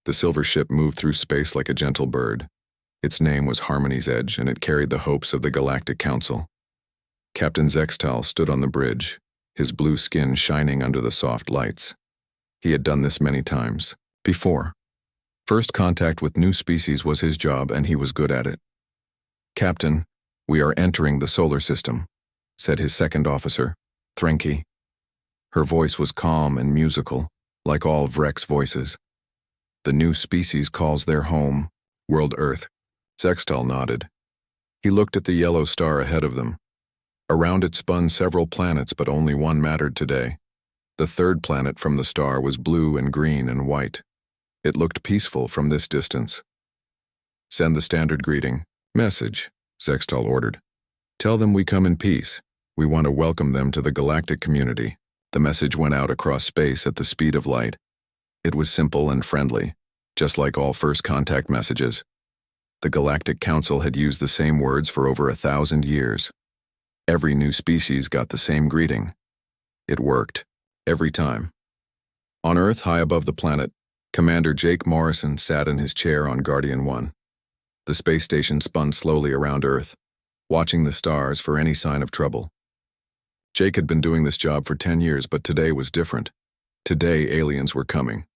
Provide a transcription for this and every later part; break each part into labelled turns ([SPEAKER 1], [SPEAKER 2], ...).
[SPEAKER 1] The silver ship moved through space like a gentle bird. Its name was Harmony's Edge, and it carried the hopes of the Galactic Council. Captain Zextal stood on the bridge, his blue skin shining under the soft lights. He had done this many times before. First contact with new species was his job, and he was good at it. "Captain, we are entering the solar system," said his second officer, Threnke. Her voice was calm and musical, like all Vrek's voices. "The new species calls their home, world Earth." Zextal nodded. He looked at the yellow star ahead of them. Around it spun several planets, but only one mattered today. The third planet from the star was blue and green and white. It looked peaceful from this distance. "Send the standard greeting. Message," Zextal ordered. "Tell them we come in peace. We want to welcome them to the galactic community." The message went out across space at the speed of light. It was simple and friendly, just like all first contact messages. The Galactic Council had used the same words for over 1,000 years. Every new species got the same greeting. It worked, every time. On Earth, high above the planet, Commander Jake Morrison sat in his chair on Guardian 1. The space station spun slowly around Earth, watching the stars for any sign of trouble. Jake had been doing this job for 10 years, but today was different. Today, aliens were coming.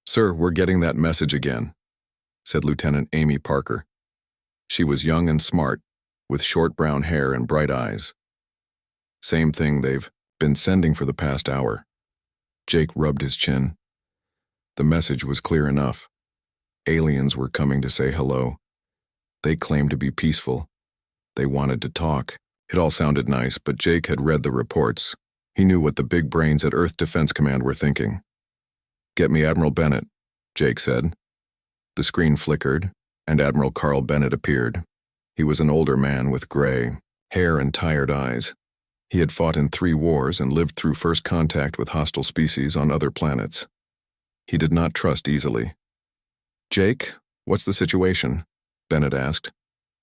[SPEAKER 1] "Sir, we're getting that message again," said Lieutenant Amy Parker. She was young and smart, with short brown hair and bright eyes. "Same thing they've been sending for the past hour." Jake rubbed his chin. The message was clear enough. Aliens were coming to say hello. They claimed to be peaceful. They wanted to talk. It all sounded nice, but Jake had read the reports. He knew what the big brains at Earth Defense Command were thinking. "Get me Admiral Bennett," Jake said. The screen flickered, and Admiral Carl Bennett appeared. He was an older man with gray hair and tired eyes. He had fought in 3 wars and lived through first contact with hostile species on other planets. He did not trust easily. "Jake, what's the situation?" Bennett asked.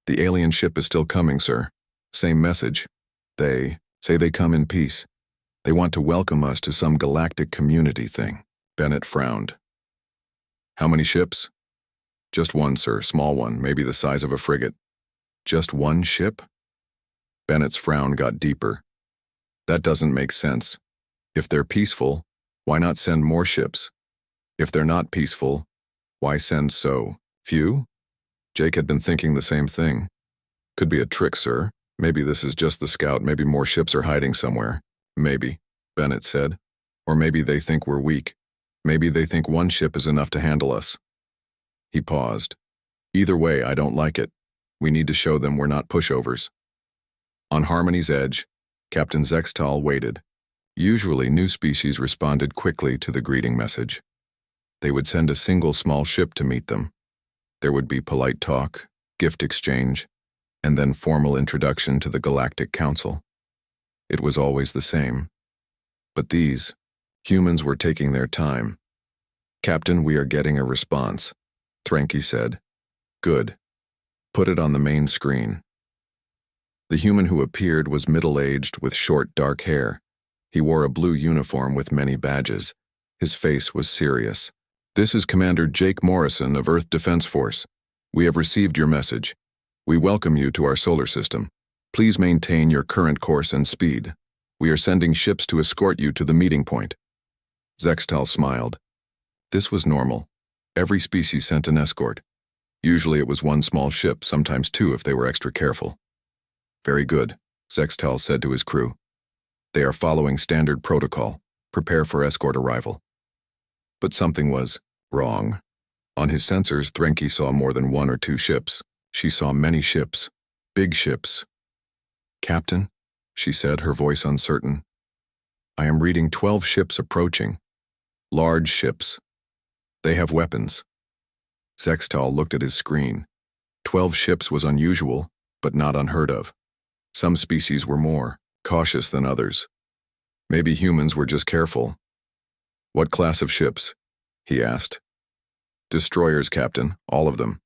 [SPEAKER 1] "The alien ship is still coming, sir. Same message. They say they come in peace. They want to welcome us to some galactic community thing." Bennett frowned. "How many ships?" "Just one, sir, small one, maybe the size of a frigate." "Just one ship?" Bennett's frown got deeper. "That doesn't make sense. If they're peaceful, why not send more ships? If they're not peaceful, why send so few?" Jake had been thinking the same thing. "Could be a trick, sir. Maybe this is just the scout. Maybe more ships are hiding somewhere." "Maybe," Bennett said. "Or maybe they think we're weak. Maybe they think one ship is enough to handle us." He paused. "Either way, I don't like it. We need to show them we're not pushovers." On Harmony's Edge, Captain Zextal waited. Usually, new species responded quickly to the greeting message. They would send a single small ship to meet them. There would be polite talk, gift exchange, and then formal introduction to the Galactic Council. It was always the same. But these, humans were taking their time. "Captain, we are getting a response," Threnke said. "Good. Put it on the main screen." The human who appeared was middle-aged with short, dark hair. He wore a blue uniform with many badges. His face was serious. "This is Commander Jake Morrison of Earth Defense Force. We have received your message. We welcome you to our solar system. Please maintain your current course and speed. We are sending ships to escort you to the meeting point." Zextal smiled. This was normal. Every species sent an escort. Usually it was one small ship, sometimes 2 if they were extra careful. "Very good," Zextal said to his crew. "They are following standard protocol. Prepare for escort arrival." But something was wrong. On his sensors, Threnke saw more than 1 or 2 ships. She saw many ships. Big ships. "Captain," she said, her voice uncertain. "I am reading 12 ships approaching. Large ships. They have weapons." Zextal looked at his screen. 12 ships was unusual, but not unheard of. Some species were more cautious than others. Maybe humans were just careful. "What class of ships?" he asked. "Destroyers, Captain, all of them.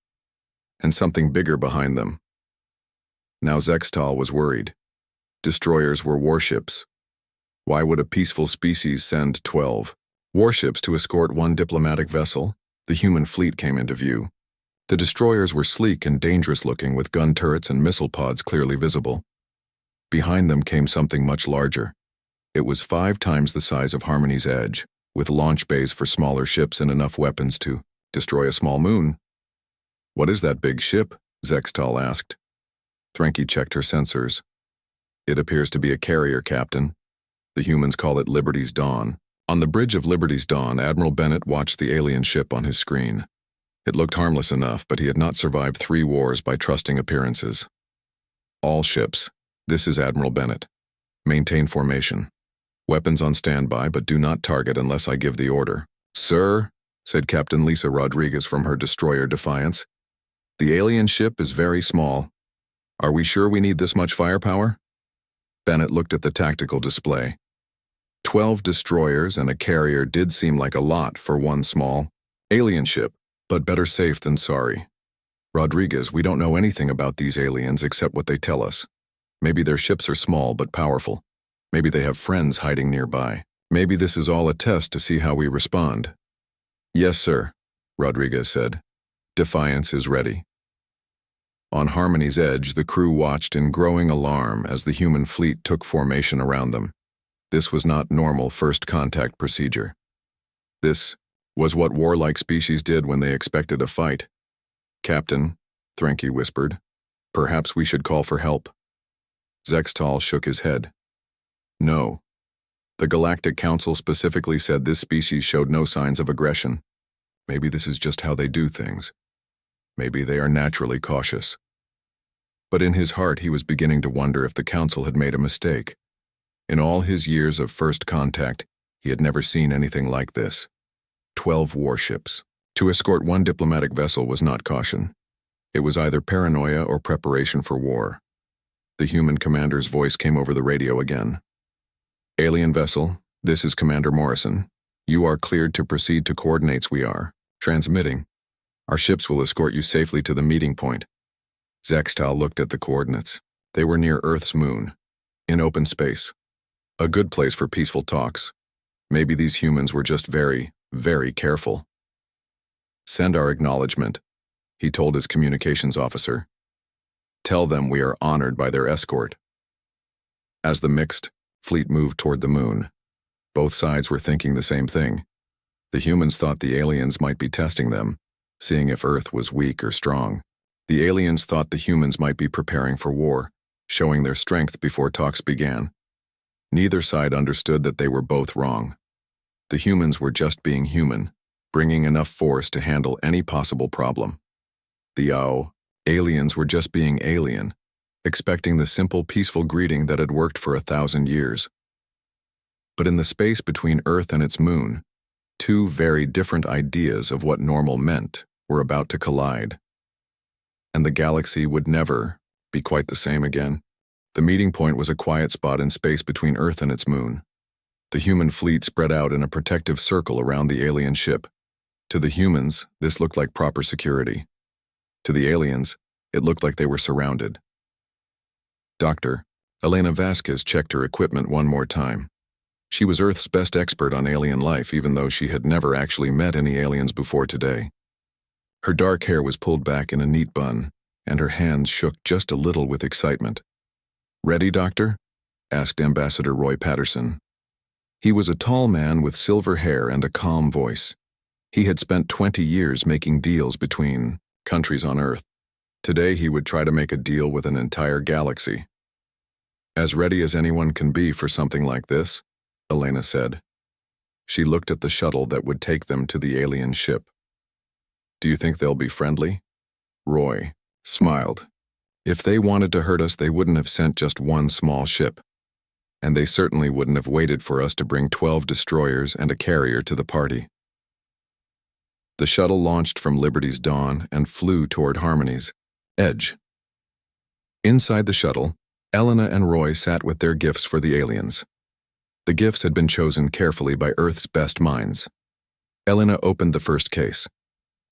[SPEAKER 1] And something bigger behind them." Now Zextal was worried. Destroyers were warships. Why would a peaceful species send 12 warships to escort one diplomatic vessel? The human fleet came into view. The destroyers were sleek and dangerous-looking with gun turrets and missile pods clearly visible. Behind them came something much larger. It was 5 times the size of Harmony's Edge, with launch bays for smaller ships and enough weapons to destroy a small moon. "What is that big ship?" Zextal asked. Threnke checked her sensors. "It appears to be a carrier, Captain. The humans call it Liberty's Dawn." On the bridge of Liberty's Dawn, Admiral Bennett watched the alien ship on his screen. It looked harmless enough, but he had not survived 3 wars by trusting appearances. "All ships. This is Admiral Bennett. Maintain formation. Weapons on standby, but do not target unless I give the order." "Sir," said Captain Lisa Rodriguez from her destroyer Defiance, "the alien ship is very small. Are we sure we need this much firepower?" Bennett looked at the tactical display. 12 destroyers and a carrier did seem like a lot for one small alien ship, but better safe than sorry. "Rodriguez, we don't know anything about these aliens except what they tell us. Maybe their ships are small but powerful. Maybe they have friends hiding nearby. Maybe this is all a test to see how we respond." "Yes, sir," Rodriguez said. "Defiance is ready." On Harmony's Edge, the crew watched in growing alarm as the human fleet took formation around them. This was not normal first contact procedure. This was what warlike species did when they expected a fight. "Captain," Threnke whispered, "perhaps we should call for help." Zextal shook his head. "No. The Galactic Council specifically said this species showed no signs of aggression. Maybe this is just how they do things. Maybe they are naturally cautious." But in his heart he was beginning to wonder if the Council had made a mistake. In all his years of first contact, he had never seen anything like this. 12 warships. To escort one diplomatic vessel was not caution. It was either paranoia or preparation for war. The human commander's voice came over the radio again. "Alien vessel, this is Commander Morrison. You are cleared to proceed to coordinates we are. Transmitting. Our ships will escort you safely to the meeting point." Zextal looked at the coordinates. They were near Earth's moon, in open space. A good place for peaceful talks. Maybe these humans were just very, very careful. "Send our acknowledgement," he told his communications officer. "Tell them we are honored by their escort." As the mixed fleet moved toward the moon, both sides were thinking the same thing. The humans thought the aliens might be testing them, seeing if Earth was weak or strong. The aliens thought the humans might be preparing for war, showing their strength before talks began. Neither side understood that they were both wrong. The humans were just being human, bringing enough force to handle any possible problem. The aliens were just being alien, expecting the simple, peaceful greeting that had worked for 1,000 years. But in the space between Earth and its moon, 2 very different ideas of what normal meant were about to collide. And the galaxy would never be quite the same again. The meeting point was a quiet spot in space between Earth and its moon. The human fleet spread out in a protective circle around the alien ship. To the humans, this looked like proper security. To the aliens, it looked like they were surrounded. Dr. Elena Vasquez checked her equipment one more time. She was Earth's best expert on alien life, even though she had never actually met any aliens before today. Her dark hair was pulled back in a neat bun, and her hands shook just a little with excitement. "Ready, Doctor?" asked Ambassador Roy Patterson. He was a tall man with silver hair and a calm voice. He had spent 20 years making deals between countries on Earth. Today he would try to make a deal with an entire galaxy. "As ready as anyone can be for something like this," Elena said. She looked at the shuttle that would take them to the alien ship. "Do you think they'll be friendly?" Roy smiled. "If they wanted to hurt us, they wouldn't have sent just one small ship. And they certainly wouldn't have waited for us to bring 12 destroyers and a carrier to the party." The shuttle launched from Liberty's Dawn and flew toward Harmony's Edge. Inside the shuttle, Elena and Roy sat with their gifts for the aliens. The gifts had been chosen carefully by Earth's best minds. Elena opened the first case.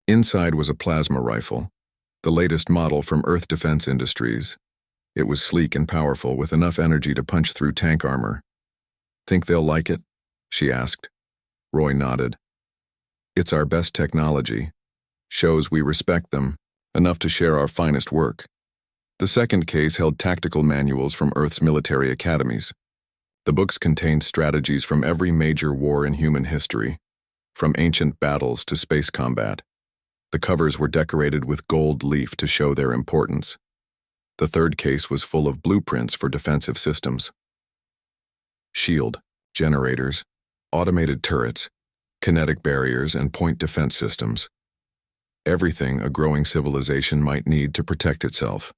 [SPEAKER 1] Inside was a plasma rifle, the latest model from Earth Defense Industries. It was sleek and powerful, with enough energy to punch through tank armor. "Think they'll like it?" she asked. Roy nodded. It's our best technology. Shows we respect them, enough to share our finest work. The second case held tactical manuals from Earth's military academies. The books contained strategies from every major war in human history, from ancient battles to space combat. The covers were decorated with gold leaf to show their importance. The third case was full of blueprints for defensive systems. Shield, generators, automated turrets, kinetic barriers, and point defense systems. Everything a growing civilization might need to protect itself.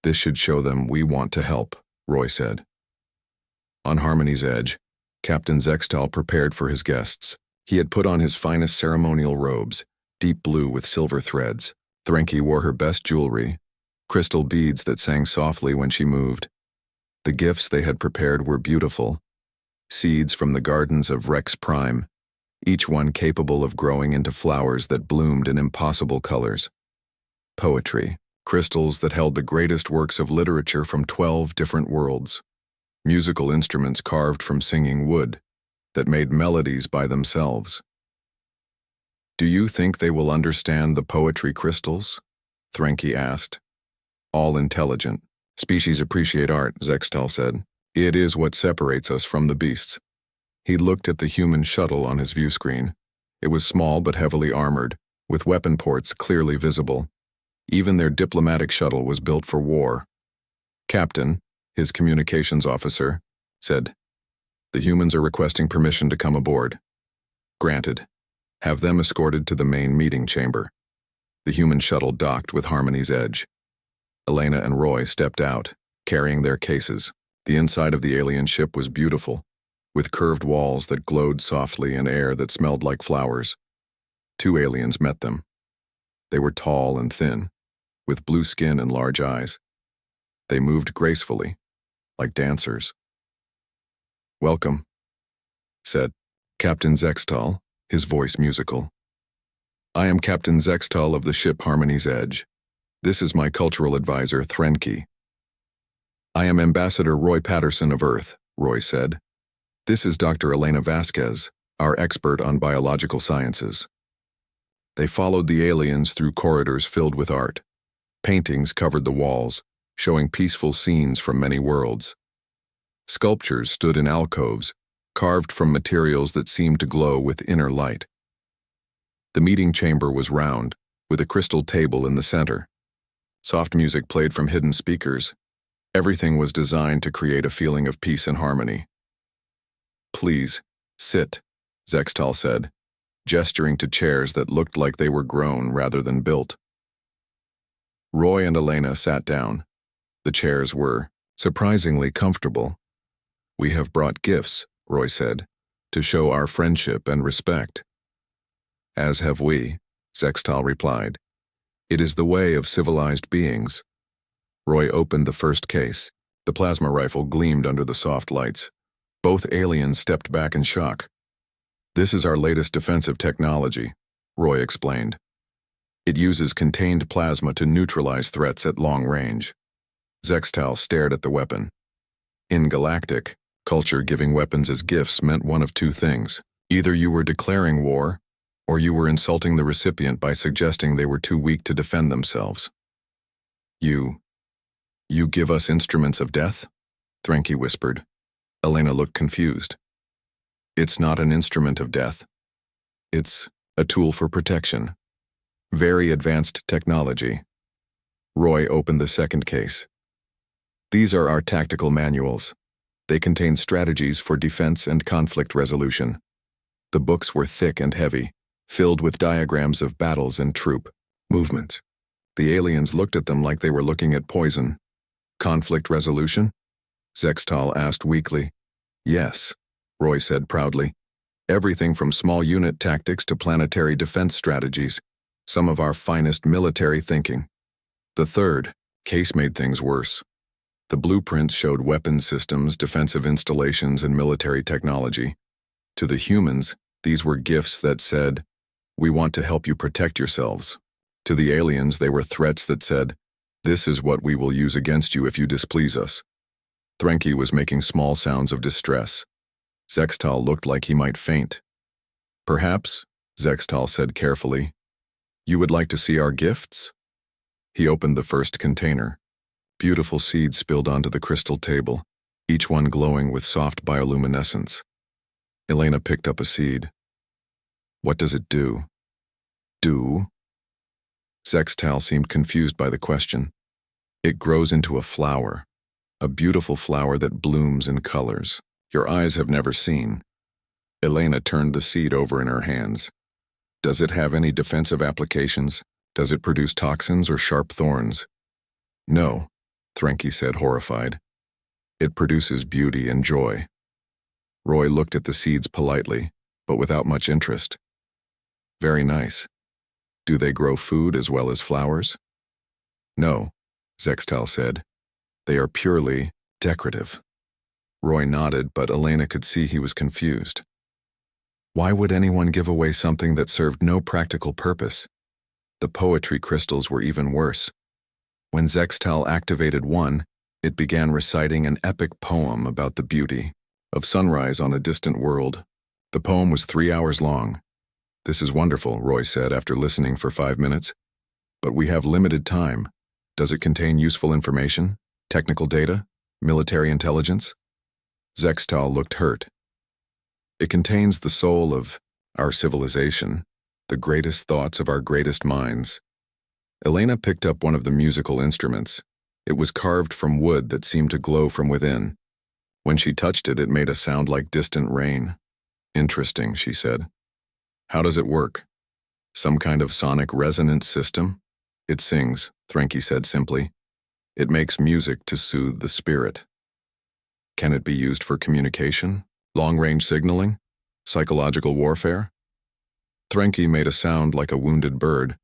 [SPEAKER 1] This should show them we want to help, Roy said. On Harmony's Edge, Captain Zextal prepared for his guests. He had put on his finest ceremonial robes, deep blue with silver threads. Threnke wore her best jewelry, crystal beads that sang softly when she moved. The gifts they had prepared were beautiful. Seeds from the gardens of Rex Prime, each one capable of growing into flowers that bloomed in impossible colors. Poetry, crystals that held the greatest works of literature from 12 different worlds. Musical instruments carved from singing wood that made melodies by themselves. Do you think they will understand the poetry crystals? Threnke asked. All intelligent. Species appreciate art, Zextal said. It is what separates us from the beasts. He looked at the human shuttle on his view screen. It was small but heavily armored, with weapon ports clearly visible. Even their diplomatic shuttle was built for war. Captain, his communications officer, said, "The humans are requesting permission to come aboard." Granted. Have them escorted to the main meeting chamber. The human shuttle docked with Harmony's Edge. Elena and Roy stepped out, carrying their cases. The inside of the alien ship was beautiful, with curved walls that glowed softly and air that smelled like flowers. Two aliens met them. They were tall and thin, with blue skin and large eyes. They moved gracefully, like dancers. "Welcome," said Captain Zextal, his voice musical. "I am Captain Zextal of the ship Harmony's Edge. This is my cultural advisor, Threnke." "I am Ambassador Roy Patterson of Earth," Roy said. "This is Dr. Elena Vasquez, our expert on biological sciences." They followed the aliens through corridors filled with art. Paintings covered the walls, showing peaceful scenes from many worlds. Sculptures stood in alcoves, carved from materials that seemed to glow with inner light. The meeting chamber was round, with a crystal table in the center. Soft music played from hidden speakers. Everything was designed to create a feeling of peace and harmony. "Please, sit," Zextal said, gesturing to chairs that looked like they were grown rather than built. Roy and Elena sat down. The chairs were surprisingly comfortable. "We have brought gifts," Roy said, "to show our friendship and respect." "As have we," Zextal replied. "It is the way of civilized beings." Roy opened the first case. The plasma rifle gleamed under the soft lights. Both aliens stepped back in shock. "This is our latest defensive technology," Roy explained. "It uses contained plasma to neutralize threats at long range." Zextal stared at the weapon. In Galactic, culture giving weapons as gifts meant one of two things. Either you were declaring war, or you were insulting the recipient by suggesting they were too weak to defend themselves. You give us instruments of death?" Threnke whispered. Elena looked confused. "It's not an instrument of death. It's a tool for protection. Very advanced technology." Roy opened the second case. "These are our tactical manuals. They contain strategies for defense and conflict resolution." The books were thick and heavy, filled with diagrams of battles and troop movements. The aliens looked at them like they were looking at poison. "Conflict resolution?" Zextal asked weakly. "Yes," Roy said proudly. "Everything from small unit tactics to planetary defense strategies. Some of our finest military thinking." The third case made things worse. The blueprints showed weapon systems, defensive installations, and military technology. To the humans, these were gifts that said, "We want to help you protect yourselves." To the aliens, they were threats that said, "This is what we will use against you if you displease us." Threnke was making small sounds of distress. Zextal looked like he might faint. "Perhaps," Zextal said carefully. You would like to see our gifts? He opened the first container. Beautiful seeds spilled onto the crystal table, each one glowing with soft bioluminescence. Elena picked up a seed. What does it do? Do? Zextal seemed confused by the question. It grows into a flower, a beautiful flower that blooms in colors your eyes have never seen. Elena turned the seed over in her hands. Does it have any defensive applications? Does it produce toxins or sharp thorns? No, Threnke said, horrified. It produces beauty and joy. Roy looked at the seeds politely, but without much interest. Very nice. Do they grow food as well as flowers? No, Zextal said. They are purely decorative. Roy nodded, but Elena could see he was confused. Why would anyone give away something that served no practical purpose? The poetry crystals were even worse. When Zextal activated one, it began reciting an epic poem about the beauty of sunrise on a distant world. The poem was 3 hours long. This is wonderful, Roy said after listening for 5 minutes. But we have limited time. Does it contain useful information? Technical data? Military intelligence? Zextal looked hurt. It contains the soul of our civilization, the greatest thoughts of our greatest minds. Elena picked up one of the musical instruments. It was carved from wood that seemed to glow from within. When she touched it, it made a sound like distant rain. Interesting, she said. How does it work? Some kind of sonic resonance system? It sings, Threnke said simply. It makes music to soothe the spirit. Can it be used for communication? Long-range signaling? Psychological warfare? Threnke made a sound like a wounded bird.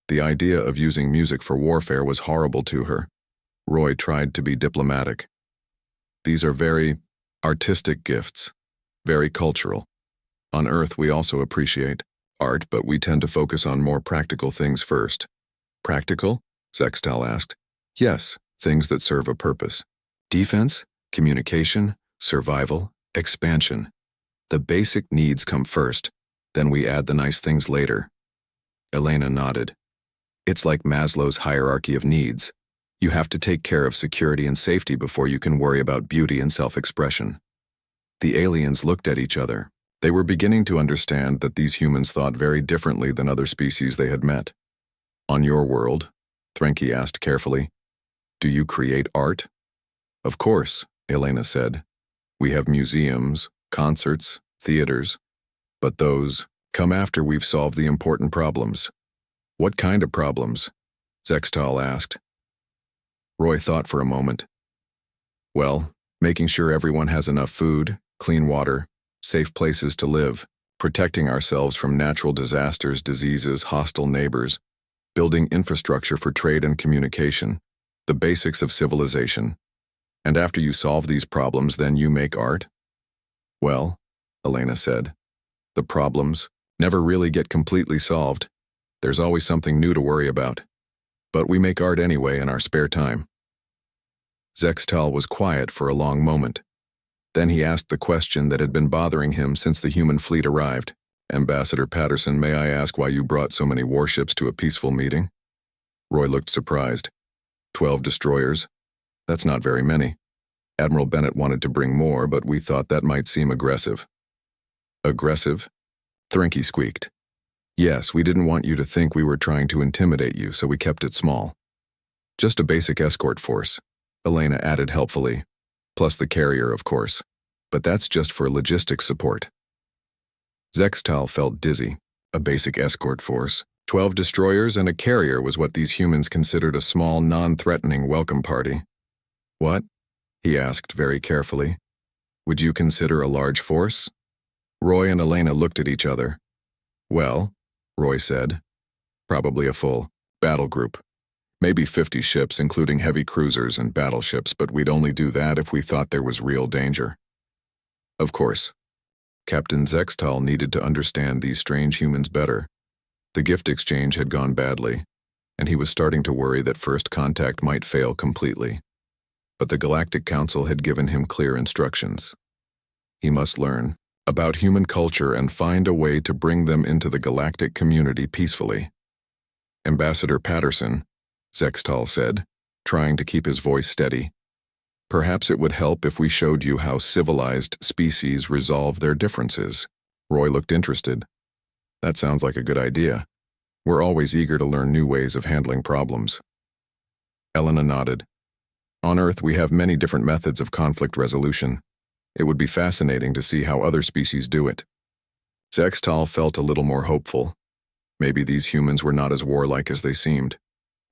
[SPEAKER 1] The idea of using music for warfare was horrible to her. Roy tried to be diplomatic. These are very artistic gifts, very cultural. On Earth, we also appreciate art, but we tend to focus on more practical things first. Practical? Zextal asked. Yes, things that serve a purpose. Defense, communication, survival, expansion. The basic needs come first, then we add the nice things later. Elena nodded. It's like Maslow's hierarchy of needs. You have to take care of security and safety before you can worry about beauty and self-expression. The aliens looked at each other. They were beginning to understand that these humans thought very differently than other species they had met. On your world, Threnke asked carefully, do you create art? Of course, Elena said. We have museums, concerts, theaters, but those come after we've solved the important problems. What kind of problems? Zextal asked. Roy thought for a moment. Well, making sure everyone has enough food, clean water, safe places to live, protecting ourselves from natural disasters, diseases, hostile neighbors, building infrastructure for trade and communication, the basics of civilization. And after you solve these problems, then you make art? Well, Elena said, the problems never really get completely solved. There's always something new to worry about. But we make art anyway in our spare time. Zextal was quiet for a long moment. Then he asked the question that had been bothering him since the human fleet arrived. Ambassador Patterson, may I ask why you brought so many warships to a peaceful meeting? Roy looked surprised. 12 destroyers? That's not very many. Admiral Bennett wanted to bring more, but we thought that might seem aggressive. Aggressive? Threnke squeaked. Yes, we didn't want you to think we were trying to intimidate you, so we kept it small. Just a basic escort force, Elena added helpfully. Plus the carrier, of course. But that's just for logistics support. Zextal felt dizzy. A basic escort force. 12 destroyers and a carrier was what these humans considered a small, non-threatening welcome party. What? He asked very carefully. Would you consider a large force? Roy and Elena looked at each other. Well, Roy said, probably a full battle group. Maybe 50 ships, including heavy cruisers and battleships, but we'd only do that if we thought there was real danger. Of course. Captain Zextal needed to understand these strange humans better. The gift exchange had gone badly, and he was starting to worry that first contact might fail completely. But the Galactic Council had given him clear instructions. He must learn about human culture and find a way to bring them into the galactic community peacefully. Ambassador Patterson, Zextal said, trying to keep his voice steady. Perhaps it would help if we showed you how civilized species resolve their differences. Roy looked interested. That sounds like a good idea. We're always eager to learn new ways of handling problems. Elena nodded. On Earth, we have many different methods of conflict resolution. It would be fascinating to see how other species do it. Zextal felt a little more hopeful. Maybe these humans were not as warlike as they seemed.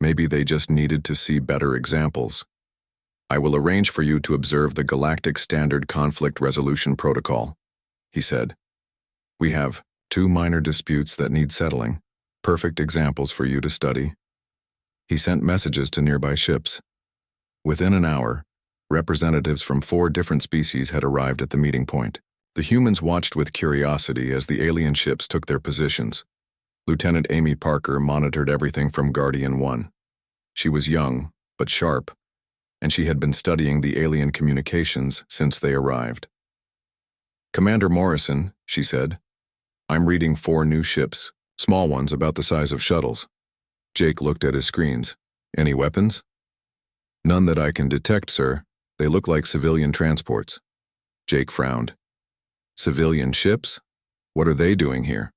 [SPEAKER 1] Maybe they just needed to see better examples. I will arrange for you to observe the Galactic Standard Conflict Resolution Protocol, he said. We have 2 minor disputes that need settling, perfect examples for you to study. He sent messages to nearby ships. Within an hour, representatives from 4 different species had arrived at the meeting point. The humans watched with curiosity as the alien ships took their positions. Lieutenant Amy Parker monitored everything from Guardian 1. She was young, but sharp, and she had been studying the alien communications since they arrived. Commander Morrison, she said, I'm reading 4 new ships, small ones about the size of shuttles. Jake looked at his screens. Any weapons? None that I can detect, sir. They look like civilian transports. Jake frowned. Civilian ships? What are they doing here?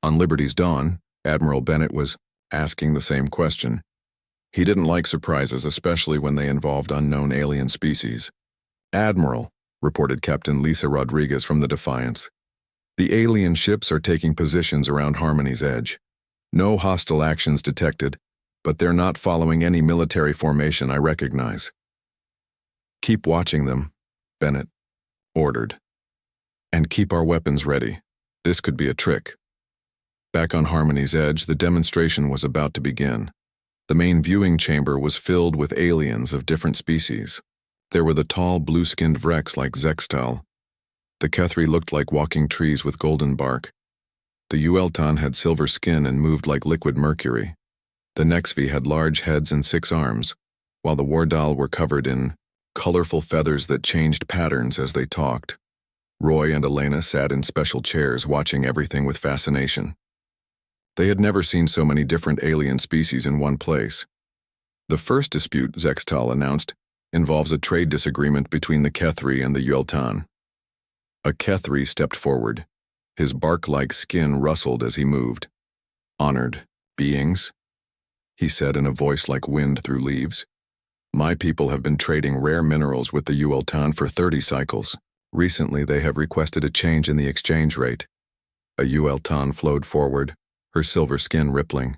[SPEAKER 1] On Liberty's Dawn, Admiral Bennett was asking the same question. He didn't like surprises, especially when they involved unknown alien species. Admiral, reported Captain Lisa Rodriguez from the Defiance. The alien ships are taking positions around Harmony's Edge. No hostile actions detected, but they're not following any military formation I recognize. Keep watching them, Bennett ordered. And keep our weapons ready. This could be a trick. Back on Harmony's Edge, the demonstration was about to begin. The main viewing chamber was filled with aliens of different species. There were the tall, blue-skinned Vrex like Zextal. The Kethri looked like walking trees with golden bark. The Ueltan had silver skin and moved like liquid mercury. The Nexvi had large heads and 6 arms, while the Wardal were covered in colorful feathers that changed patterns as they talked. Roy and Elena sat in special chairs watching everything with fascination. They had never seen so many different alien species in one place. The first dispute, Zextal announced, involves a trade disagreement between the Kethri and the Ueltan. A Kethri stepped forward. His bark-like skin rustled as he moved. Honored beings, he said in a voice like wind through leaves. My people have been trading rare minerals with the Ueltan for 30 cycles. Recently, they have requested a change in the exchange rate. A Ueltan flowed forward, her silver skin rippling.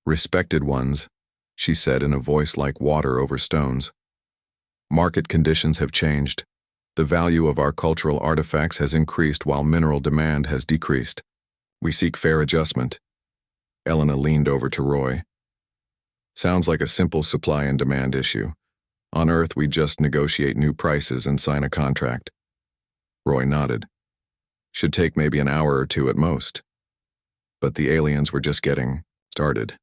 [SPEAKER 1] Respected ones, she said in a voice like water over stones. Market conditions have changed. The value of our cultural artifacts has increased while mineral demand has decreased. We seek fair adjustment. Elena leaned over to Roy. Sounds like a simple supply and demand issue. On Earth, we just negotiate new prices and sign a contract. Roy nodded. Should take maybe an hour or 2 at most. But the aliens were just getting started.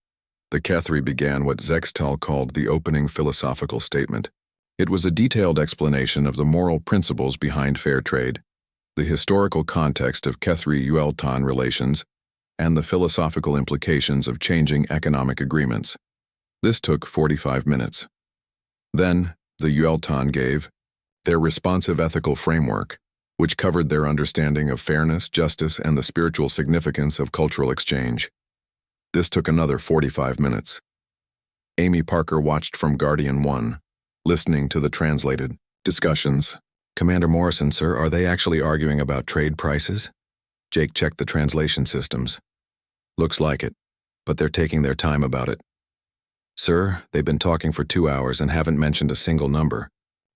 [SPEAKER 1] The Kethri began what Zextal called the opening philosophical statement. It was a detailed explanation of the moral principles behind fair trade, the historical context of Kethri-Ueltan relations, and the philosophical implications of changing economic agreements. This took 45 minutes. Then, the Ueltan gave their responsive ethical framework, which covered their understanding of fairness, justice, and the spiritual significance of cultural exchange. This took another 45 minutes. Amy Parker watched from Guardian 1, listening to the translated discussions. Commander Morrison, sir, are they actually arguing about trade prices? Jake checked the translation systems. Looks like it, but they're taking their time about it. Sir, they've been talking for 2 hours and haven't mentioned a single number.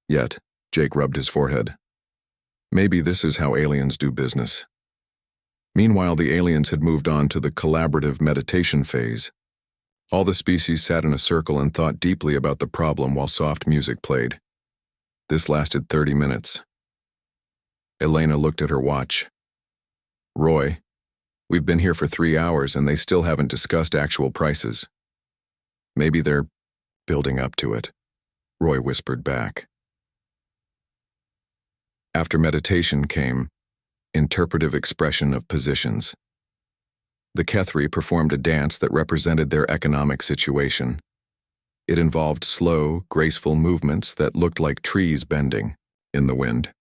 [SPEAKER 1] Yet, Jake rubbed his forehead. Maybe this is how aliens do business. Meanwhile, the aliens had moved on to the collaborative meditation phase. All the species sat in a circle and thought deeply about the problem while soft music played. This lasted 30 minutes. Elena looked at her watch. Roy, we've been here for 3 hours and they still haven't discussed actual prices. Maybe they're building up to it, Roy whispered back. After meditation came interpretive expression of positions. The Kethri performed a dance that represented their economic situation. It involved slow, graceful movements that looked like trees bending in the wind.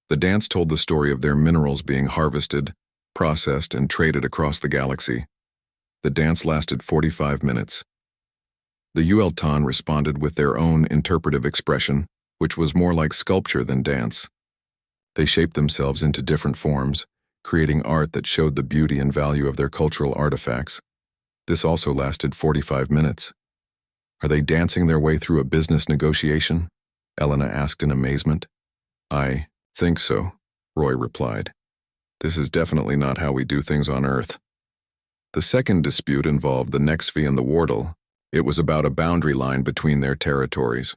[SPEAKER 1] The dance told the story of their minerals being harvested, processed, and traded across the galaxy. The dance lasted 45 minutes. The Yueltan responded with their own interpretive expression, which was more like sculpture than dance. They shaped themselves into different forms, creating art that showed the beauty and value of their cultural artifacts. This also lasted 45 minutes. Are they dancing their way through a business negotiation? Elena asked in amazement. I think so, Roy replied. This is definitely not how we do things on Earth. The second dispute involved the Nexvi and the Wardle. It was about a boundary line between their territories.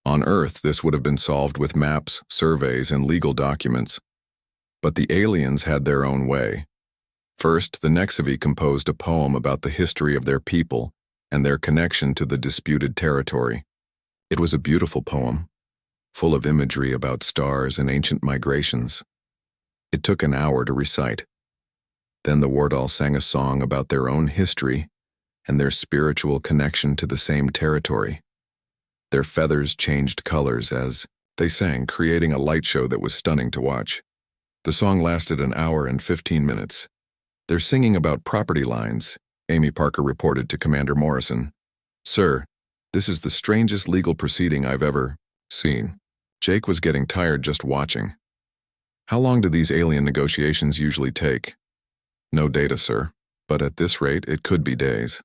[SPEAKER 1] On Earth, this would have been solved with maps, surveys, and legal documents. But the aliens had their own way. First, the Nexvi composed a poem about the history of their people and their connection to the disputed territory. It was a beautiful poem, full of imagery about stars and ancient migrations. It took an hour to recite. Then the Wardle sang a song about their own history and their spiritual connection to the same territory. Their feathers changed colors as they sang, creating a light show that was stunning to watch. The song lasted an hour and 15 minutes. They're singing about property lines, Amy Parker reported to Commander Morrison. Sir, this is the strangest legal proceeding I've ever seen. Jake was getting tired just watching. How long do these alien negotiations usually take? No data, sir, but at this rate, it could be days.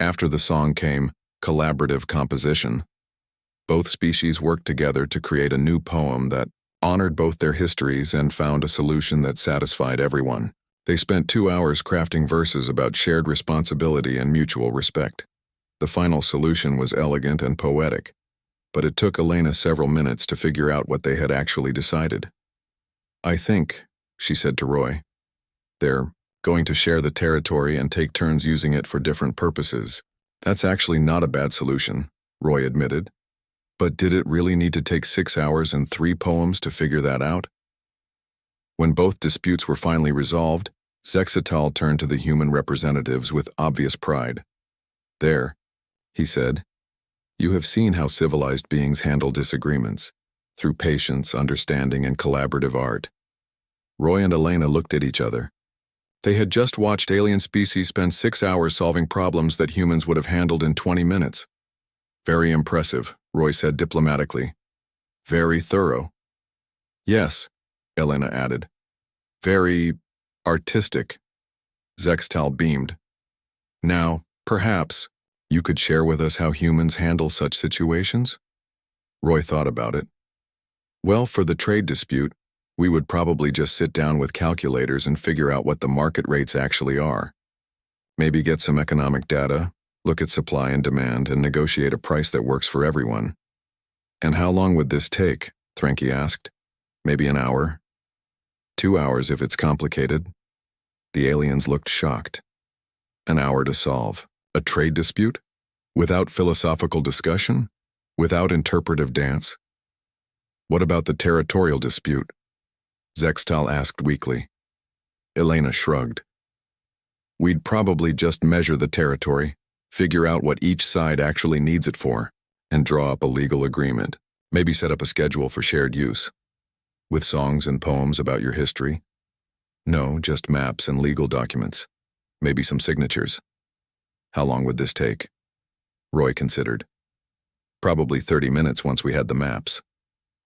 [SPEAKER 1] After the song came collaborative composition. Both species worked together to create a new poem that honored both their histories and found a solution that satisfied everyone. They spent 2 hours crafting verses about shared responsibility and mutual respect. The final solution was elegant and poetic, but it took Elena several minutes to figure out what they had actually decided. I think, she said to Roy, they're going to share the territory and take turns using it for different purposes. That's actually not a bad solution, Roy admitted. But did it really need to take 6 hours and 3 poems to figure that out? When both disputes were finally resolved, Zexatal turned to the human representatives with obvious pride. There, he said, you have seen how civilized beings handle disagreements, through patience, understanding, and collaborative art. Roy and Elena looked at each other. They had just watched alien species spend 6 hours solving problems that humans would have handled in 20 minutes. Very impressive, Roy said diplomatically. Very thorough. Yes, Elena added. Very artistic. Zextal beamed. Now, perhaps, you could share with us how humans handle such situations? Roy thought about it. Well, for the trade dispute, we would probably just sit down with calculators and figure out what the market rates actually are. Maybe get some economic data, look at supply and demand, and negotiate a price that works for everyone. And how long would this take? Threnke asked. Maybe an hour? 2 hours if it's complicated. The aliens looked shocked. An hour to solve a trade dispute? Without philosophical discussion? Without interpretive dance? What about the territorial dispute? Zextal asked weakly. Elena shrugged. We'd probably just measure the territory, figure out what each side actually needs it for, and draw up a legal agreement. Maybe set up a schedule for shared use. With songs and poems about your history? No, just maps and legal documents. Maybe some signatures. How long would this take? Roy considered. Probably 30 minutes once we had the maps.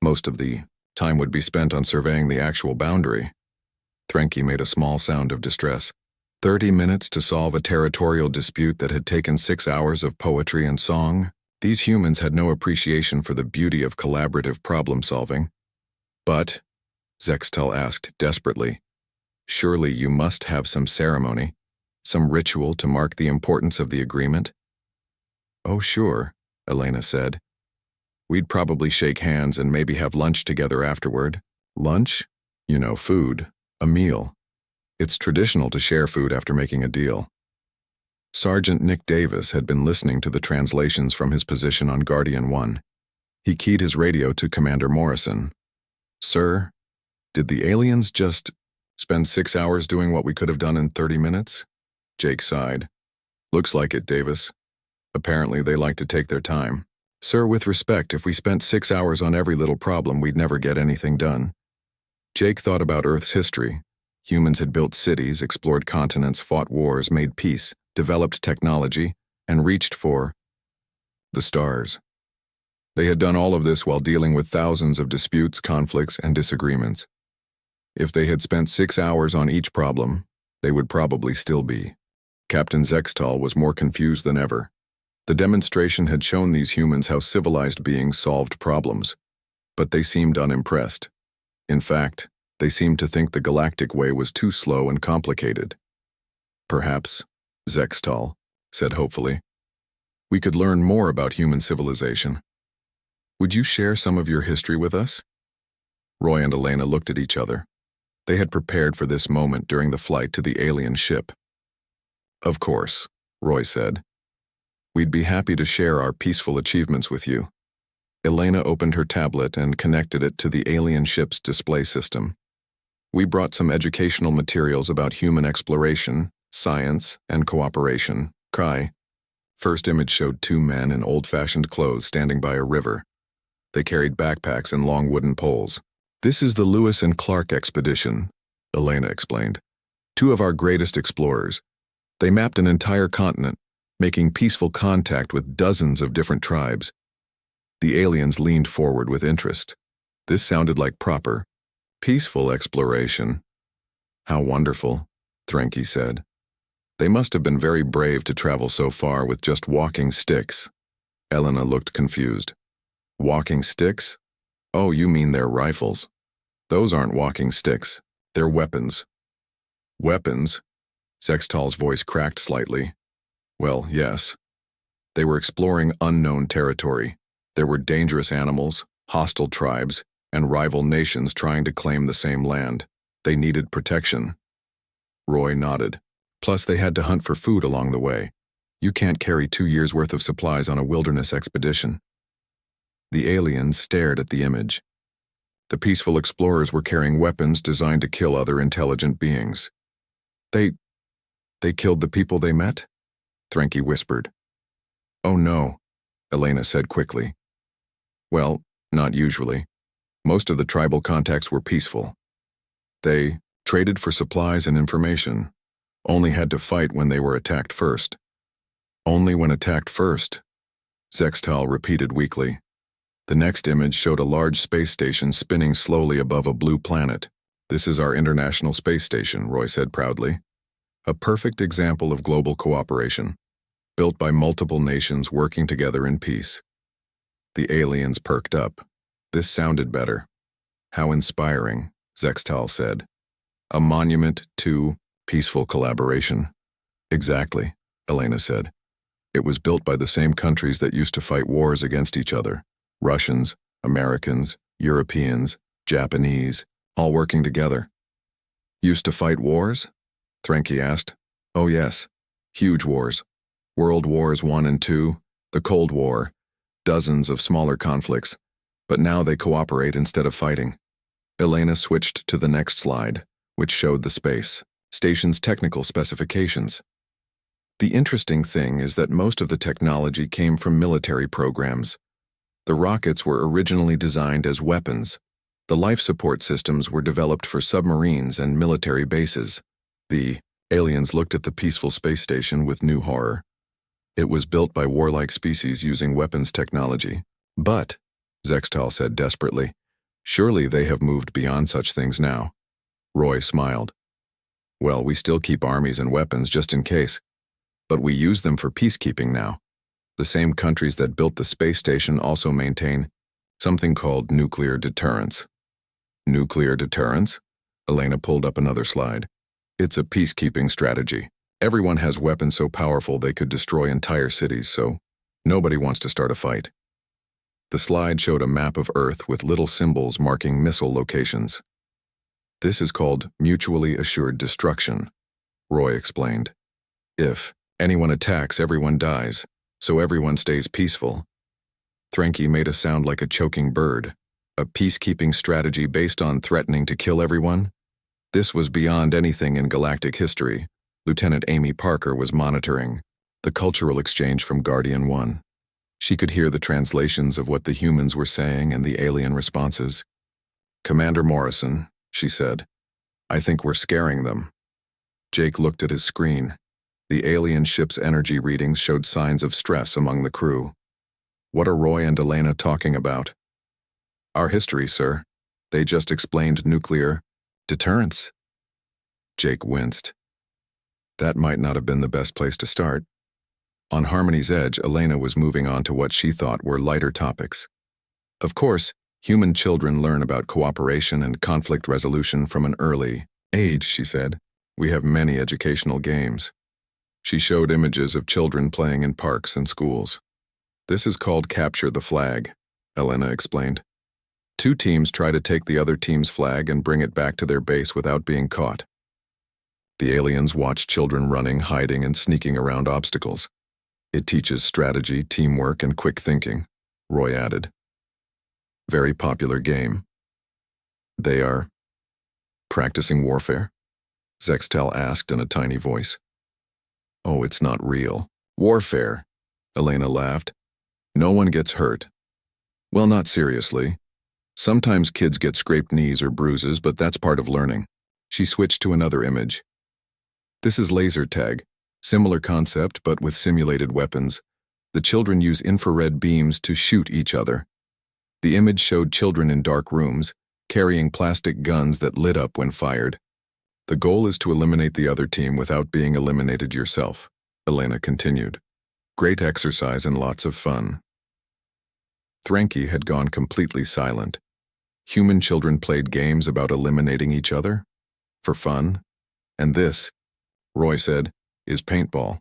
[SPEAKER 1] Most of the time would be spent on surveying the actual boundary. Threnke made a small sound of distress. 30 minutes to solve a territorial dispute that had taken 6 hours of poetry and song? These humans had no appreciation for the beauty of collaborative problem-solving. But, Zextal asked desperately, surely you must have some ceremony, some ritual to mark the importance of the agreement? Oh, sure, Elena said. We'd probably shake hands and maybe have lunch together afterward. Lunch? You know, food. A meal. It's traditional to share food after making a deal. Sergeant Nick Davis had been listening to the translations from his position on Guardian 1. He keyed his radio to Commander Morrison. Sir, did the aliens just spend 6 hours doing what we could have done in 30 minutes? Jake sighed. Looks like it, Davis. Apparently they like to take their time. Sir, with respect, if we spent 6 hours on every little problem, we'd never get anything done. Jake thought about Earth's history. Humans had built cities, explored continents, fought wars, made peace, developed technology, and reached for the stars. They had done all of this while dealing with thousands of disputes, conflicts, and disagreements. If they had spent 6 hours on each problem, they would probably still be. Captain Zextal was more confused than ever. The demonstration had shown these humans how civilized beings solved problems, but they seemed unimpressed. In fact, they seemed to think the galactic way was too slow and complicated. Perhaps, Zextal said hopefully, we could learn more about human civilization. Would you share some of your history with us? Roy and Elena looked at each other. They had prepared for this moment during the flight to the alien ship. Of course, Roy said. We'd be happy to share our peaceful achievements with you. Elena opened her tablet and connected it to the alien ship's display system. We brought some educational materials about human exploration, science, and cooperation. Cry. First image showed 2 men in old-fashioned clothes standing by a river. They carried backpacks and long wooden poles. This is the Lewis and Clark expedition, Elena explained. 2 of our greatest explorers. They mapped an entire continent, making peaceful contact with dozens of different tribes. The aliens leaned forward with interest. This sounded like proper, peaceful exploration. How wonderful, Threnke said. They must have been very brave to travel so far with just walking sticks. Elena looked confused. Walking sticks? Oh, you mean their rifles. Those aren't walking sticks. They're weapons. Weapons? Zextal's voice cracked slightly. Well, yes. They were exploring unknown territory. There were dangerous animals, hostile tribes, and rival nations trying to claim the same land. They needed protection. Roy nodded. Plus, they had to hunt for food along the way. You can't carry 2 years' worth of supplies on a wilderness expedition. The aliens stared at the image. The peaceful explorers were carrying weapons designed to kill other intelligent beings. They killed the people they met? Threnke whispered. Oh no, Elena said quickly. Well, not usually. Most of the tribal contacts were peaceful. They traded for supplies and information, only had to fight when they were attacked first. Only when attacked first, Zextal repeated weakly. The next image showed a large space station spinning slowly above a blue planet. This is our International Space Station, Roy said proudly. A perfect example of global cooperation, built by multiple nations working together in peace. The aliens perked up. This sounded better. How inspiring, Zextal said. A monument to peaceful collaboration. Exactly, Elena said. It was built by the same countries that used to fight wars against each other. Russians, Americans, Europeans, Japanese, all working together. Used to fight wars? Threnke asked. Oh yes, huge wars. World Wars I and II, the Cold War, dozens of smaller conflicts, but now they cooperate instead of fighting. Elena switched to the next slide, which showed the space station's technical specifications. The interesting thing is that most of the technology came from military programs. The rockets were originally designed as weapons. The life support systems were developed for submarines and military bases. The aliens looked at the peaceful space station with new horror. It was built by warlike species using weapons technology. But, Zextal said desperately, surely they have moved beyond such things now. Roy smiled. Well, we still keep armies and weapons just in case. But we use them for peacekeeping now. The same countries that built the space station also maintain something called nuclear deterrence. Nuclear deterrence? Elena pulled up another slide. It's a peacekeeping strategy. Everyone has weapons so powerful they could destroy entire cities, so nobody wants to start a fight. The slide showed a map of Earth with little symbols marking missile locations. This is called mutually assured destruction, Roy explained. If anyone attacks, everyone dies, so everyone stays peaceful. Threnke made a sound like a choking bird. A peacekeeping strategy based on threatening to kill everyone? This was beyond anything in galactic history. Lieutenant Amy Parker was monitoring the cultural exchange from Guardian 1. She could hear the translations of what the humans were saying and the alien responses. "Commander Morrison," she said, "I think we're scaring them." Jake looked at his screen. The alien ship's energy readings showed signs of stress among the crew. "What are Roy and Elena talking about?" "Our history, sir. They just explained nuclear deterrence." Jake winced. That might not have been the best place to start. On Harmony's edge, Elena was moving on to what she thought were lighter topics. Of course, human children learn about cooperation and conflict resolution from an early age, she said. "We have many educational games." She showed images of children playing in parks and schools. "This is called Capture the Flag," Elena explained. Two teams try to take the other team's flag and bring it back to their base without being caught. The aliens watch children running, hiding, and sneaking around obstacles. "It teaches strategy, teamwork, and quick thinking," Roy added. "Very popular game." "They are practicing warfare?" Zextel asked in a tiny voice. "Oh, it's not real. Warfare," Elena laughed. "No one gets hurt. Well, not seriously. Sometimes kids get scraped knees or bruises, but that's part of learning." She switched to another image. "This is laser tag. Similar concept, but with simulated weapons. The children use infrared beams to shoot each other." The image showed children in dark rooms, carrying plastic guns that lit up when fired. "The goal is to eliminate the other team without being eliminated yourself," Elena continued. "Great exercise and lots of fun." Threnke had gone completely silent. Human children played games about eliminating each other? For fun? And this, Roy said, is paintball.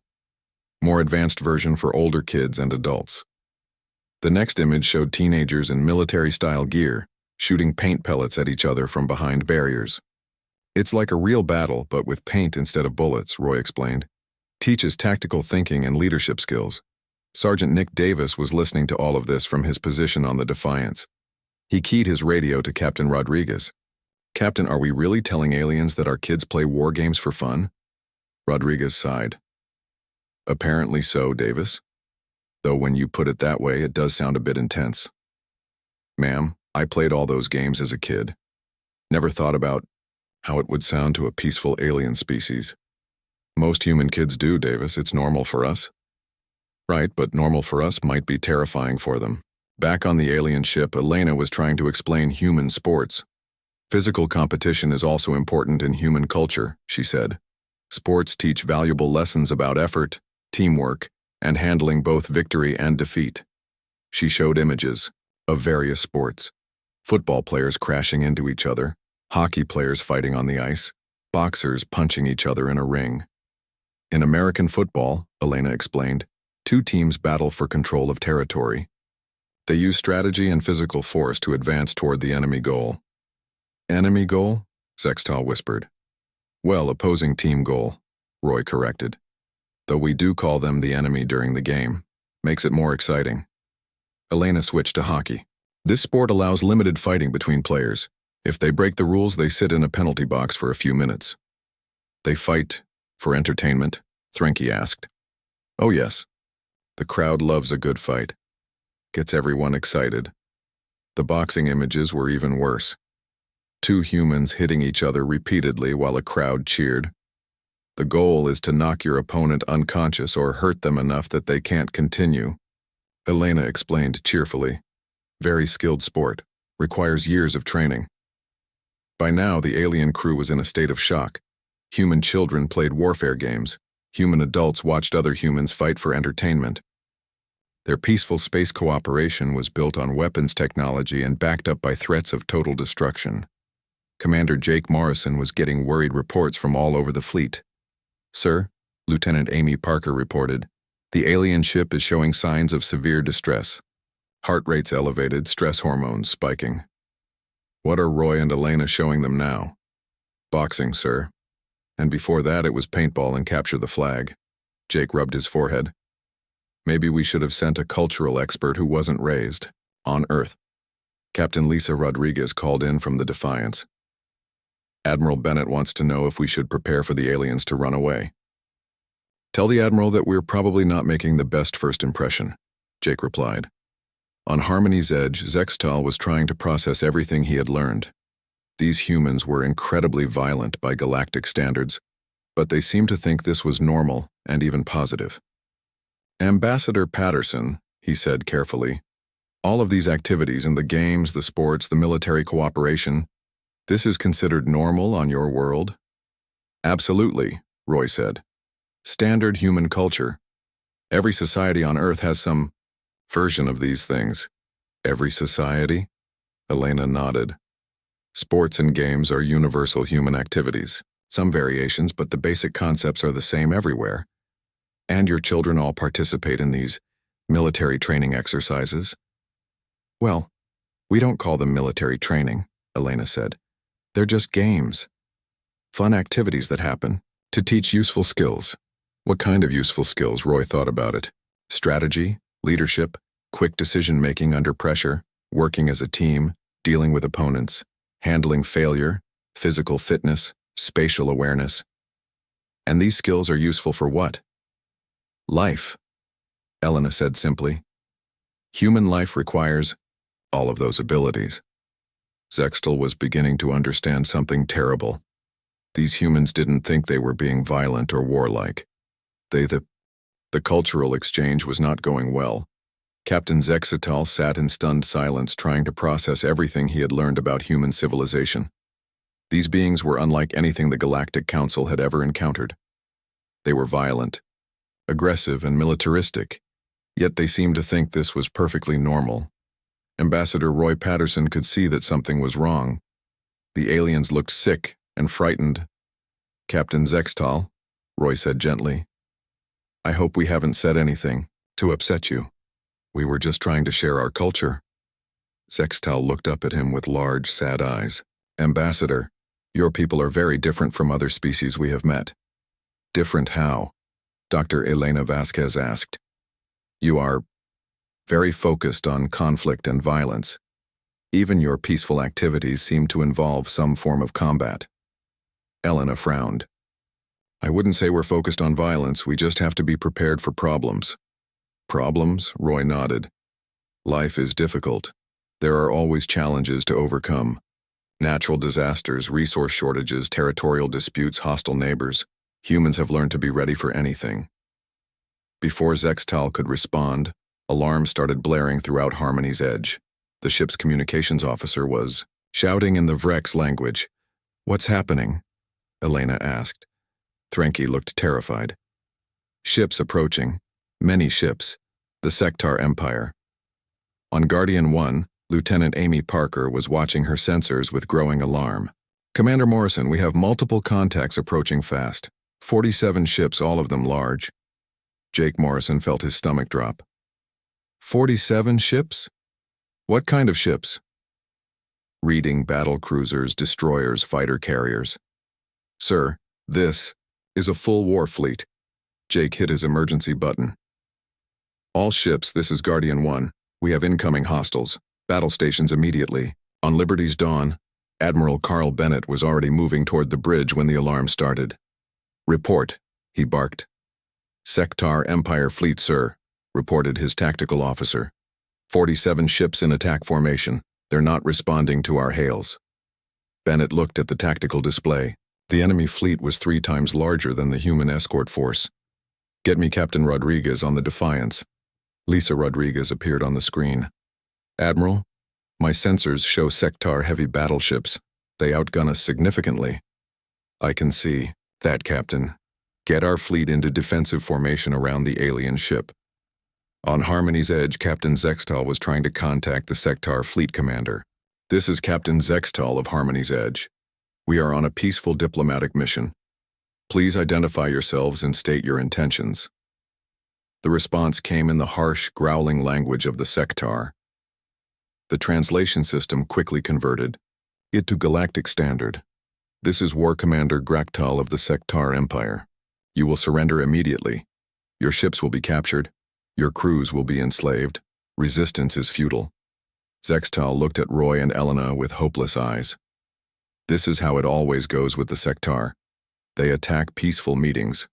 [SPEAKER 1] More advanced version for older kids and adults. The next image showed teenagers in military-style gear, shooting paint pellets at each other from behind barriers. "It's like a real battle, but with paint instead of bullets," Roy explained. "Teaches tactical thinking and leadership skills." Sergeant Nick Davis was listening to all of this from his position on the Defiance. He keyed his radio to Captain Rodriguez. "Captain, are we really telling aliens that our kids play war games for fun?" Rodriguez sighed. "Apparently so, Davis. Though when you put it that way, it does sound a bit intense." "Ma'am, I played all those games as a kid. Never thought about how it would sound to a peaceful alien species." "Most human kids do, Davis. It's normal for us." "Right, but normal for us might be terrifying for them." Back on the alien ship, Elena was trying to explain human sports. "Physical competition is also important in human culture," she said. "Sports teach valuable lessons about effort, teamwork, and handling both victory and defeat." She showed images of various sports. Football players crashing into each other, hockey players fighting on the ice, boxers punching each other in a ring. "In American football," Elena explained, two teams battle for control of territory. They use strategy and physical force to advance toward the enemy goal." "Enemy goal?" Zextal whispered. "Well, opposing team goal," Roy corrected. "Though we do call them the enemy during the game. Makes it more exciting." Elena switched to hockey. "This sport allows limited fighting between players. If they break the rules, they sit in a penalty box for a few minutes." "They fight for entertainment?" Threnke asked. "Oh yes. The crowd loves a good fight. Gets everyone excited." The boxing images were even worse. Two humans hitting each other repeatedly while a crowd cheered. "The goal is to knock your opponent unconscious or hurt them enough that they can't continue," Elena explained cheerfully. "Very skilled sport. Requires years of training." By now, the alien crew was in a state of shock. Human children played warfare games. Human adults watched other humans fight for entertainment. Their peaceful space cooperation was built on weapons technology and backed up by threats of total destruction. Commander Jake Morrison was getting worried reports from all over the fleet. "Sir," Lieutenant Amy Parker reported, "the alien ship is showing signs of severe distress. Heart rates elevated, stress hormones spiking." "What are Roy and Elena showing them now?" "Boxing, sir. And before that it was paintball and capture the flag." Jake rubbed his forehead. "Maybe we should have sent a cultural expert who wasn't raised on Earth." Captain Lisa Rodriguez called in from the Defiance. Admiral Bennett wants to know if we should prepare for the aliens to run away. Tell the Admiral that we're probably not making the best first impression, Jake replied. On Harmony's Edge, Zextal was trying to process everything he had learned. These humans were incredibly violent by galactic standards, but they seemed to think this was normal and even positive. Ambassador Patterson, he said carefully, all of these activities in the games, the sports, the military cooperation, this is considered normal on your world? Absolutely, Roy said. Standard human culture. Every society on Earth has some version of these things. Every society? Elena nodded. Sports and games are universal human activities. Some variations, but the basic concepts are the same everywhere. And your children all participate in these military training exercises? Well, we don't call them military training, Elena said. They're just games. Fun activities that happen to teach useful skills. What kind of useful skills? Roy thought about it. Strategy, leadership, quick decision-making under pressure, working as a team, dealing with opponents, handling failure, physical fitness, spatial awareness. And these skills are useful for what? Life, Elena said simply. Human life requires all of those abilities. Zextal was beginning to understand something terrible. These humans didn't think they were being violent or warlike. The cultural exchange was not going well. Captain Zextal sat in stunned silence, trying to process everything he had learned about human civilization. These beings were unlike anything the Galactic Council had ever encountered. They were violent, aggressive, and militaristic, yet they seemed to think this was perfectly normal. Ambassador Roy Patterson could see that something was wrong. The aliens looked sick and frightened. Captain Zextal, Roy said gently, I hope we haven't said anything to upset you. We were just trying to share our culture. Zextal looked up at him with large, sad eyes. Ambassador, your people are very different from other species we have met. Different how? Dr. Elena Vasquez asked. You are very focused on conflict and violence. Even your peaceful activities seem to involve some form of combat. Elena frowned. I wouldn't say we're focused on violence, we just have to be prepared for problems. Problems? Roy nodded. Life is difficult. There are always challenges to overcome. Natural disasters, resource shortages, territorial disputes, hostile neighbors. Humans have learned to be ready for anything. Before Zextal could respond, alarms started blaring throughout Harmony's Edge. The ship's communications officer was shouting in the Vrex language. What's happening? Elena asked. Threnke looked terrified. Ships approaching. Many ships. The Sectar Empire. On Guardian 1, Lieutenant Amy Parker was watching her sensors with growing alarm. Commander Morrison, we have multiple contacts approaching fast. 47 ships, all of them large. Jake Morrison felt his stomach drop. 47 ships? What kind of ships? Reading battle cruisers, destroyers, fighter carriers. Sir, this is a full war fleet. Jake hit his emergency button. All ships, this is Guardian 1. We have incoming hostiles. Battle stations immediately. On Liberty's dawn, Admiral Carl Bennett was already moving toward the bridge when the alarm started. Report, he barked. Sectar Empire Fleet, sir, reported his tactical officer. 47 ships in attack formation. They're not responding to our hails. Bennett looked at the tactical display. The enemy fleet was 3 times larger than the human escort force. Get me Captain Rodriguez on the Defiance. Lisa Rodriguez appeared on the screen. Admiral, my sensors show Sectar heavy battleships. They outgun us significantly. I can see that, Captain. Get our fleet into defensive formation around the alien ship. On Harmony's Edge, Captain Zextal was trying to contact the Sectar fleet commander. This is Captain Zextal of Harmony's Edge. We are on a peaceful diplomatic mission. Please identify yourselves and state your intentions. The response came in the harsh, growling language of the Sectar. The translation system quickly converted it to Galactic Standard. This is War Commander Graktal of the Sectar Empire. You will surrender immediately. Your ships will be captured. Your crews will be enslaved. Resistance is futile. Zextal looked at Roy and Elena with hopeless eyes. This is how it always goes with the Sectar. They attack peaceful meetings.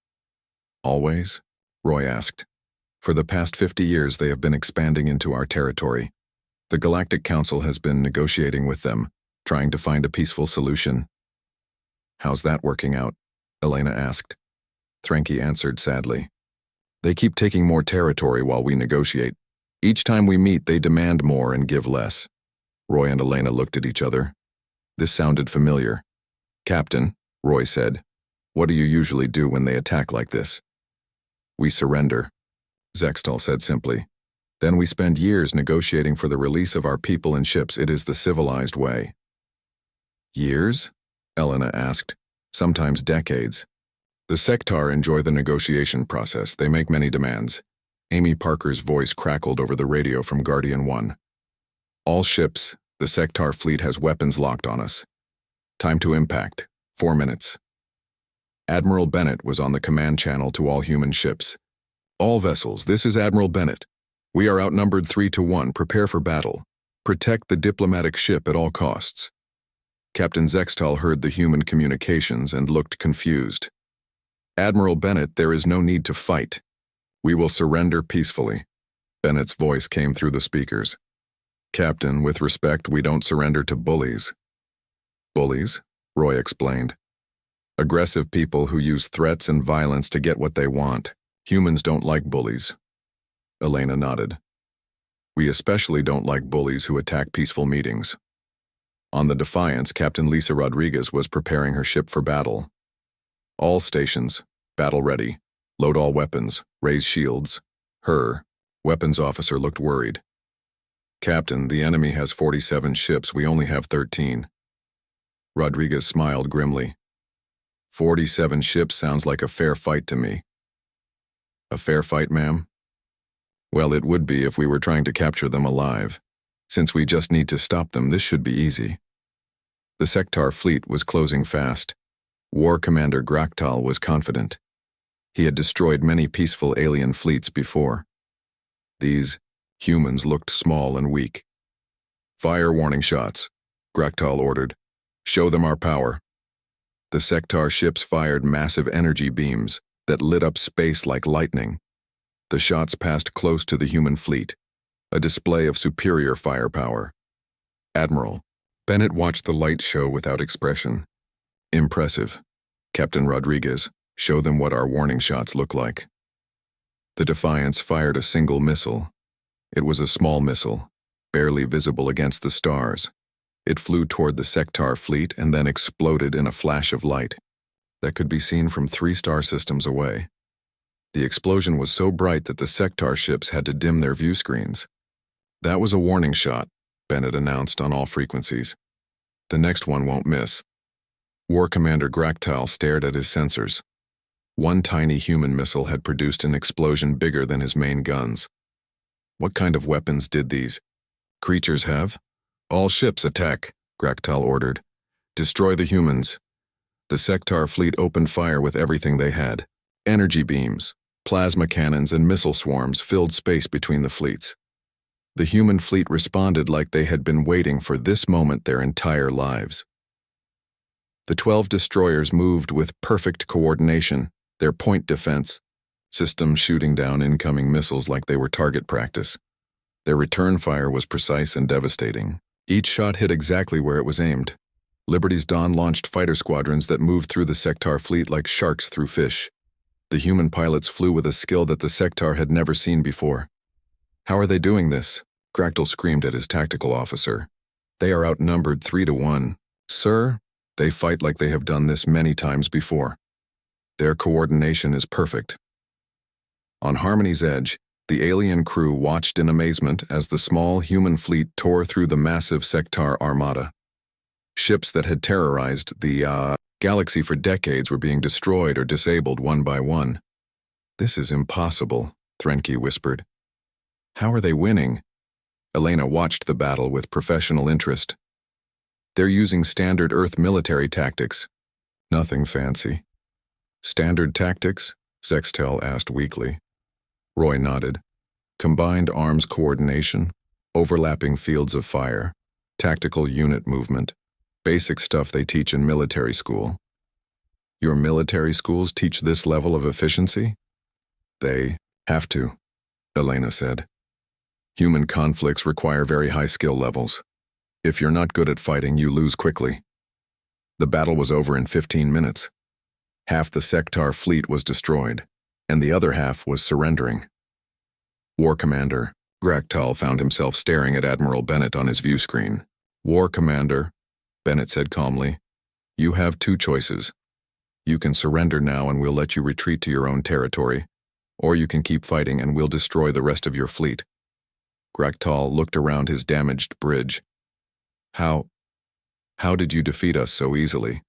[SPEAKER 1] Always? Roy asked. For the past 50 years they have been expanding into our territory. The Galactic Council has been negotiating with them, trying to find a peaceful solution. How's that working out? Elena asked. Threnke answered sadly. They keep taking more territory while we negotiate. Each time we meet, they demand more and give less. Roy and Elena looked at each other. This sounded familiar. Captain, Roy said, what do you usually do when they attack like this? We surrender, Zextal said simply. Then we spend years negotiating for the release of our people and ships. It is the civilized way. Years? Elena asked. Sometimes decades. The Sectar enjoy the negotiation process. They make many demands. Amy Parker's voice crackled over the radio from Guardian 1. All ships, the Sectar fleet has weapons locked on us. Time to impact. 4 minutes. Admiral Bennett was on the command channel to all human ships. All vessels, this is Admiral Bennett. We are outnumbered 3-1. Prepare for battle. Protect the diplomatic ship at all costs. Captain Zextal heard the human communications and looked confused. Admiral Bennett, there is no need to fight. We will surrender peacefully. Bennett's voice came through the speakers. Captain, with respect, we don't surrender to bullies. Bullies? Roy explained. Aggressive people who use threats and violence to get what they want. Humans don't like bullies. Elena nodded. We especially don't like bullies who attack peaceful meetings. On the Defiance, Captain Lisa Rodriguez was preparing her ship for battle. All stations, battle ready. Load all weapons, raise shields. Her, weapons officer, looked worried. Captain, the enemy has 47 ships, we only have 13. Rodriguez smiled grimly. 47 ships sounds like a fair fight to me. A fair fight, ma'am? Well, it would be if we were trying to capture them alive. Since we just need to stop them, this should be easy. The Sectar fleet was closing fast. War Commander Graktal was confident. He had destroyed many peaceful alien fleets before. These humans looked small and weak. Fire warning shots, Graktal ordered. Show them our power. The Sectar ships fired massive energy beams that lit up space like lightning. The shots passed close to the human fleet, a display of superior firepower. Admiral Bennett watched the light show without expression. Impressive. Captain Rodriguez, show them what our warning shots look like. The Defiance fired a single missile. It was a small missile, barely visible against the stars. It flew toward the Sectar fleet and then exploded in a flash of light that could be seen from 3 star systems away. The explosion was so bright that the Sectar ships had to dim their view screens. That was a warning shot, Bennett announced on all frequencies. The next one won't miss. War Commander Graktal stared at his sensors. One tiny human missile had produced an explosion bigger than his main guns. What kind of weapons did these creatures have? All ships attack, Graktal ordered. Destroy the humans. The Sectar fleet opened fire with everything they had. Energy beams, plasma cannons, and missile swarms filled space between the fleets. The human fleet responded like they had been waiting for this moment their entire lives. The 12 destroyers moved with perfect coordination, their point defense, systems shooting down incoming missiles like they were target practice. Their return fire was precise and devastating. Each shot hit exactly where it was aimed. Liberty's Dawn launched fighter squadrons that moved through the Sectar fleet like sharks through fish. The human pilots flew with a skill that the Sectar had never seen before. How are they doing this? Graktal screamed at his tactical officer. They are outnumbered 3-1. Sir, they fight like they have done this many times before. Their coordination is perfect. On Harmony's edge, the alien crew watched in amazement as the small human fleet tore through the massive Sectar armada. Ships that had terrorized the galaxy for decades were being destroyed or disabled one by one. This is impossible, Threnke whispered. How are they winning? Elena watched the battle with professional interest. They're using standard Earth military tactics. Nothing fancy. Standard tactics? Zextal asked weakly. Roy nodded. Combined arms coordination, overlapping fields of fire, tactical unit movement, basic stuff they teach in military school. Your military schools teach this level of efficiency? They have to, Elena said. Human conflicts require very high skill levels. If you're not good at fighting, you lose quickly. The battle was over in 15 minutes. Half the Sectar fleet was destroyed, and the other half was surrendering. War Commander Graktal found himself staring at Admiral Bennett on his view screen. War Commander, Bennett said calmly, you have two choices. You can surrender now and we'll let you retreat to your own territory, or you can keep fighting and we'll destroy the rest of your fleet. Graktal looked around his damaged bridge. How did you defeat us so easily?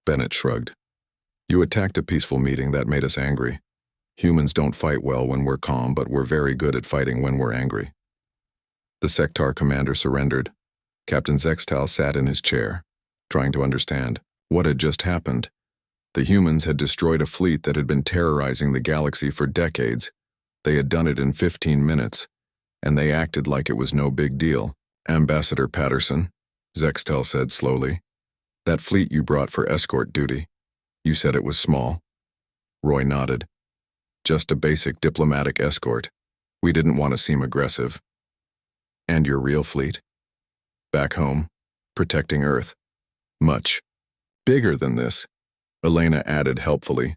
[SPEAKER 1] Bennett shrugged. You attacked a peaceful meeting that made us angry. Humans don't fight well when we're calm, but we're very good at fighting when we're angry. The Sectar commander surrendered. Captain Zextal sat in his chair, trying to understand what had just happened. The humans had destroyed a fleet that had been terrorizing the galaxy for decades. They had done it in 15 minutes, and they acted like it was no big deal. Ambassador Patterson, Zextal said slowly, that fleet you brought for escort duty, you said it was small. Roy nodded. Just a basic diplomatic escort. We didn't want to seem aggressive. And your real fleet? Back home, protecting Earth. Much bigger than this, Elena added helpfully.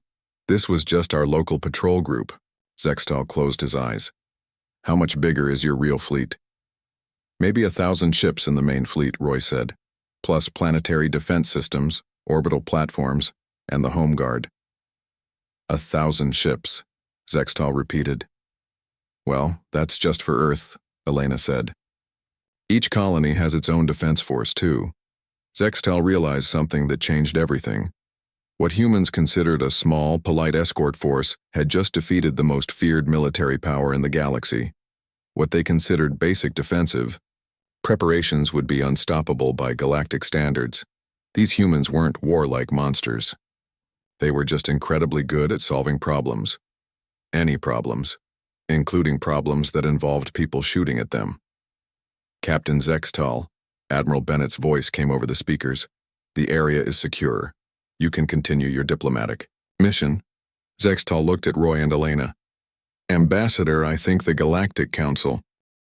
[SPEAKER 1] This was just our local patrol group. Zextal closed his eyes. How much bigger is your real fleet? Maybe 1,000 ships in the main fleet, Roy said, plus planetary defense systems, orbital platforms, and the Home Guard. 1,000 ships, Zextal repeated. Well, that's just for Earth, Elena said. Each colony has its own defense force, too. Zextal realized something that changed everything. What humans considered a small, polite escort force had just defeated the most feared military power in the galaxy. What they considered basic defensive preparations would be unstoppable by galactic standards. These humans weren't warlike monsters. They were just incredibly good at solving problems. Any problems, including problems that involved people shooting at them. Captain Zextal, Admiral Bennett's voice came over the speakers. The area is secure. You can continue your diplomatic mission. Zextal looked at Roy and Elena. Ambassador, I think the Galactic Council.